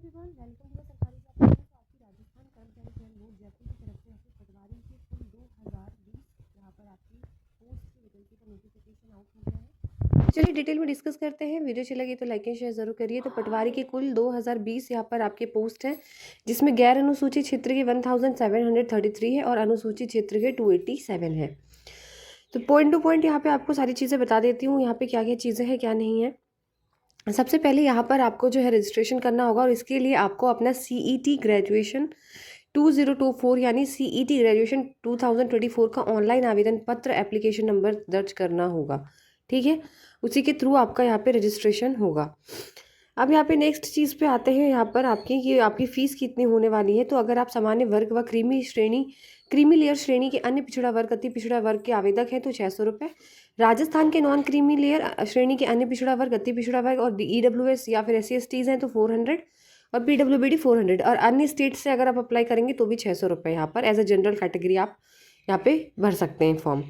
Everyone, welcome to the सरकारी job channel. तो आपकी राजस्थान कर्मचारी चयन बोर्ड जयपुर की तरफ से आपके पटवारी के कुल 2020 यहाँ पर आपकी पोस्ट की वैकेंसी का नोटिफिकेशन आउट हो गया है। चलिए डिटेल में डिस्कस करते हैं। वीडियो अच्छी लगी तो लाइक एंड शेयर जरूर करिए। तो पटवारी की कुल 2020 यहाँ पर आपके पोस्ट हैं, जिसमें गैर अनुसूचित क्षेत्र के 1733 है और अनुसूचित क्षेत्र के 287 है। तो पॉइंट टू पॉइंट यहाँ पे आपको सारी चीज़ें बता देती हूँ, यहाँ पे क्या क्या चीज़ें हैं क्या नहीं है। सबसे पहले यहाँ पर आपको जो है रजिस्ट्रेशन करना होगा और इसके लिए आपको अपना CET ग्रेजुएशन 2024 यानी CET ग्रेजुएशन 2024 का ऑनलाइन आवेदन पत्र एप्लीकेशन नंबर दर्ज करना होगा। ठीक है, उसी के थ्रू आपका यहाँ पे रजिस्ट्रेशन होगा। अब यहाँ पे नेक्स्ट चीज़ पे आते हैं। यहाँ पर आपकी फ़ीस कितनी होने वाली है। तो अगर आप सामान्य वर्ग व क्रीमी लेयर श्रेणी के अन्य पिछड़ा वर्ग अति पिछड़ा वर्ग के आवेदक हैं तो 600 रुपये। राजस्थान के नॉन क्रीमी लेयर श्रेणी के अन्य पिछड़ा वर्ग अति पिछड़ा वर्ग और EWS या फिर SC/STs हैं तो 400 और PWBD 400 और अन्य स्टेट से अगर आप अप्लाई करेंगे तो भी 600 रुपये यहाँ पर एज अ जनरल कैटेगरी आप यहाँ पे भर सकते हैं फॉर्म।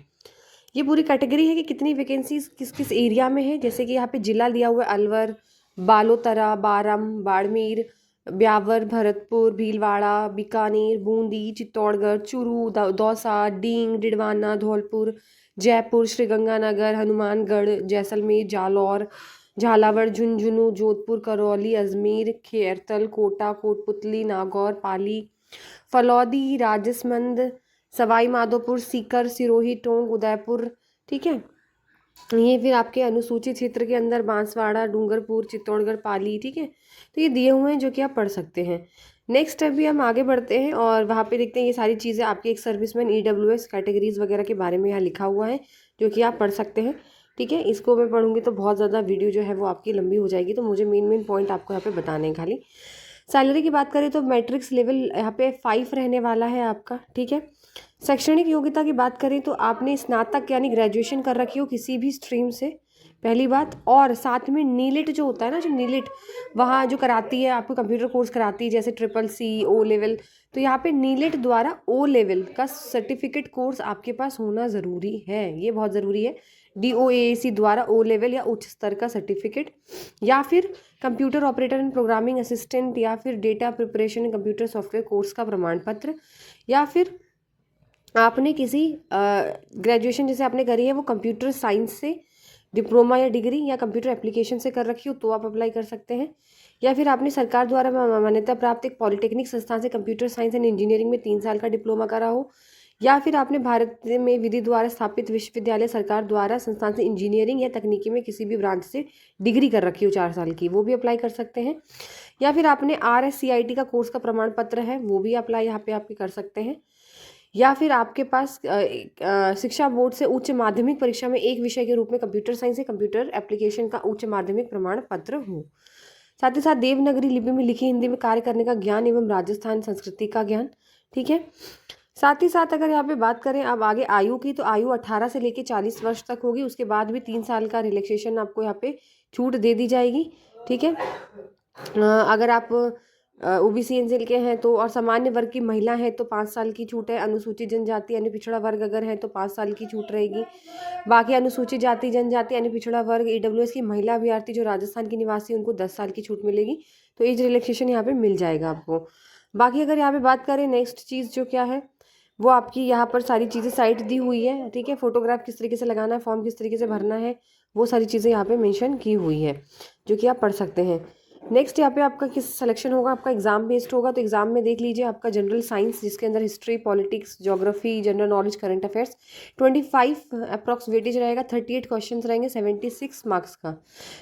ये पूरी कैटेगरी है कि कितनी वैकेंसीज किस किस एरिया में है। जैसे कि यहाँ पे जिला दिया हुआ है अलवर, बालोतरा, बारम, बाड़मेर, ब्यावर, भरतपुर, भीलवाड़ा, बीकानेर, बूंदी, चित्तौड़गढ़, चूरू, दौसा, डींग, डिडवाना, धौलपुर, जयपुर, श्रीगंगानगर, हनुमानगढ़, जैसलमेर, जालौर, झालावाड़, झुंझुनू, जोधपुर, करौली, अजमेर, खैरतल, कोटा, कोटपुतली, नागौर, पाली, फलौदी, राजसमंद, सवाई माधोपुर, सीकर, सिरोही, टोंक, उदयपुर। ठीक है, ये फिर आपके अनुसूचित क्षेत्र के अंदर बांसवाड़ा, डूंगरपुर, चित्तौड़गढ़, पाली। ठीक है, तो ये दिए हुए हैं जो कि आप पढ़ सकते हैं। नेक्स्ट अभी हम आगे बढ़ते हैं और वहाँ पे देखते हैं ये सारी चीज़ें आपके एक सर्विसमैन EWS कैटेगरीज वगैरह के बारे में यहाँ लिखा हुआ है जो कि आप पढ़ सकते हैं। ठीक है, इसको मैं पढ़ूंगी तो बहुत ज़्यादा वीडियो जो है वो आपकी लंबी हो जाएगी, तो मुझे मेन पॉइंट आपको यहाँ पे बताने हैं खाली। सैलरी की बात करें तो मैट्रिक्स लेवल यहाँ पे 5 रहने वाला है आपका। ठीक है, शैक्षणिक योग्यता की बात करें तो आपने स्नातक यानी ग्रेजुएशन कर रखी हो किसी भी स्ट्रीम से, पहली बात। और साथ में नीलिट जो होता है ना, जो नीलिट वहाँ जो कराती है आपको कंप्यूटर कोर्स कराती है जैसे CCC O लेवल, तो यहाँ पे नीलिट द्वारा O लेवल का सर्टिफिकेट कोर्स आपके पास होना ज़रूरी है। ये बहुत ज़रूरी है। DOAAC द्वारा O लेवल या उच्च स्तर का सर्टिफिकेट, या फिर computer operator and programming assistant, या फिर data preparation and computer software course का प्रमाण पत्र, या फिर आपने किसी ग्रेजुएशन जैसे आपने करी है वो कंप्यूटर साइंस से डिप्लोमा या डिग्री या कंप्यूटर एप्लीकेशन से कर रखी हो तो आप अप्लाई कर सकते हैं। या फिर आपने सरकार द्वारा मान्यता प्राप्त एक पॉलिटेक्निक संस्थान से कंप्यूटर साइंस एंड इंजीनियरिंग में 3 साल का डिप्लोमा करा हो, या फिर आपने भारत में विधि द्वारा स्थापित विश्वविद्यालय सरकार द्वारा संस्थान से इंजीनियरिंग या तकनीकी में किसी भी ब्रांच से डिग्री कर रखी हो 4 साल की, वो भी अप्लाई कर सकते हैं। या फिर आपने RSCIT का कोर्स का प्रमाण पत्र है, वो भी अप्लाई यहाँ पे आप कर सकते हैं। या फिर आपके पास शिक्षा बोर्ड से उच्च माध्यमिक परीक्षा में एक विषय के रूप में कंप्यूटर साइंस या कंप्यूटर एप्लीकेशन का उच्च माध्यमिक प्रमाण पत्र हो। साथ ही साथ देवनागरी लिपि में लिखी हिंदी में कार्य करने का ज्ञान एवं राजस्थान संस्कृति का ज्ञान। ठीक है, साथ ही साथ अगर यहाँ पे बात करें अब आगे आयु की, तो आयु 18 से लेकर 40 वर्ष तक होगी। उसके बाद भी 3 साल का रिलैक्सेशन आपको यहाँ पे छूट दे दी जाएगी। ठीक है, अगर आप OBC एनसीएल के हैं तो, और सामान्य वर्ग की महिला है तो 5 साल की छूट है। अनुसूचित जनजाति यानी पिछड़ा वर्ग अगर है तो 5 साल की छूट रहेगी। बाकी अनुसूचित जाति जनजाति यानी पिछड़ा वर्ग EWS की महिला अभ्यर्थी जो राजस्थान की निवासी उनको 10 साल की छूट मिलेगी। तो एज रिलैक्सेशन यहाँ पे मिल जाएगा आपको। बाकी अगर यहाँ पे बात करें नेक्स्ट चीज़ जो क्या है वो आपकी यहाँ पर सारी चीज़ें साइट दी हुई है। ठीक है, फोटोग्राफ किस तरीके से लगाना है, फॉर्म किस तरीके से भरना है, वो सारी चीज़ें यहाँ पे मेंशन की हुई है जो कि आप पढ़ सकते हैं। नेक्स्ट यहाँ पे आपका किस सिलेक्शन होगा, आपका एग्जाम बेस्ड होगा। तो एग्जाम में देख लीजिए आपका जनरल साइंस जिसके अंदर history, politics, geography, general knowledge, current affairs 25 approx weightage रहेगा। 38 क्वेश्चन रहेंगे 76 मार्क्स का।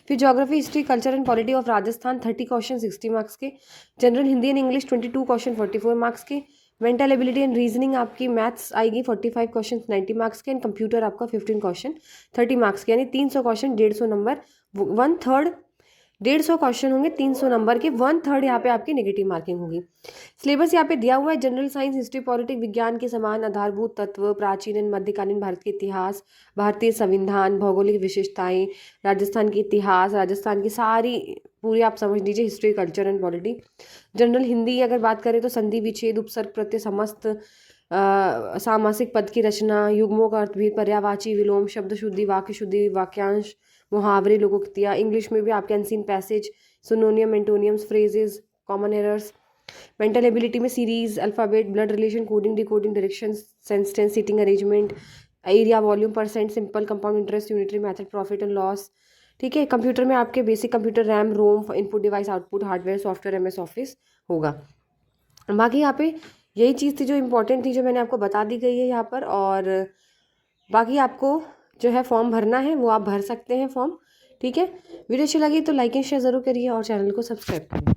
फिर geography, history, culture and polity of Rajasthan 30 question 60 marks के। General Hindi and English 22 question 44 marks के। मेंटल एबिलिटी एंड रीजनिंग आपकी मैथ्स आएगी 45 क्वेश्चन 90 मार्क्स के। And computer आपका 15 क्वेश्चन 30 मार्क्स के, यानी 300 क्वेश्चन 150 नंबर, 1/3 150 क्वेश्चन होंगे 300 नंबर के, 1/3 यहाँ पे आपकी नेगेटिव मार्किंग होगी। सिलेबस यहाँ पे दिया हुआ है। जनरल साइंस, हिस्ट्री, पॉलिटिक्स, विज्ञान के समान आधारभूत तत्व, प्राचीन एंड मध्यकालीन भारत के इतिहास, भारतीय संविधान, भौगोलिक विशेषताएं, राजस्थान के इतिहास, राजस्थान की सारी पूरी आप समझ लीजिए history, culture and polity. General Hindi अगर बात करें तो संधि, विच्छेद, उपसर्ग, प्रत्यय, समस्त, सामासिक पद की रचना, युग्मों का अर्थभेद, पर्यायवाची, विलोम, शब्द शुद्धि, वाक्य शुद्धि, वाक्यांश, मुहावरे, लोकोक्तियाँ। इंग्लिश में भी आपके unseen passage, synonym, antonyms, phrases, common errors. Mental ability में series, alphabet, blood relation, coding, decoding, direction sense, seating arrangement, area, volume, percent, simple, compound interest, unitary method, profit and loss. ठीक है। Computer में आपके basic computer, RAM, ROM, input device, output, hardware, software, MS office होगा। बाकी यहाँ पे यही चीज़ थी जो इम्पोर्टेंट थी, जो मैंने आपको बता दी गई है यहाँ पर। और बाकी आपको जो है फॉर्म भरना है वो आप भर सकते हैं फॉर्म। ठीक है। वीडियो अच्छी लगी तो लाइक एंड शेयर ज़रूर करिए और चैनल को सब्सक्राइब करिए।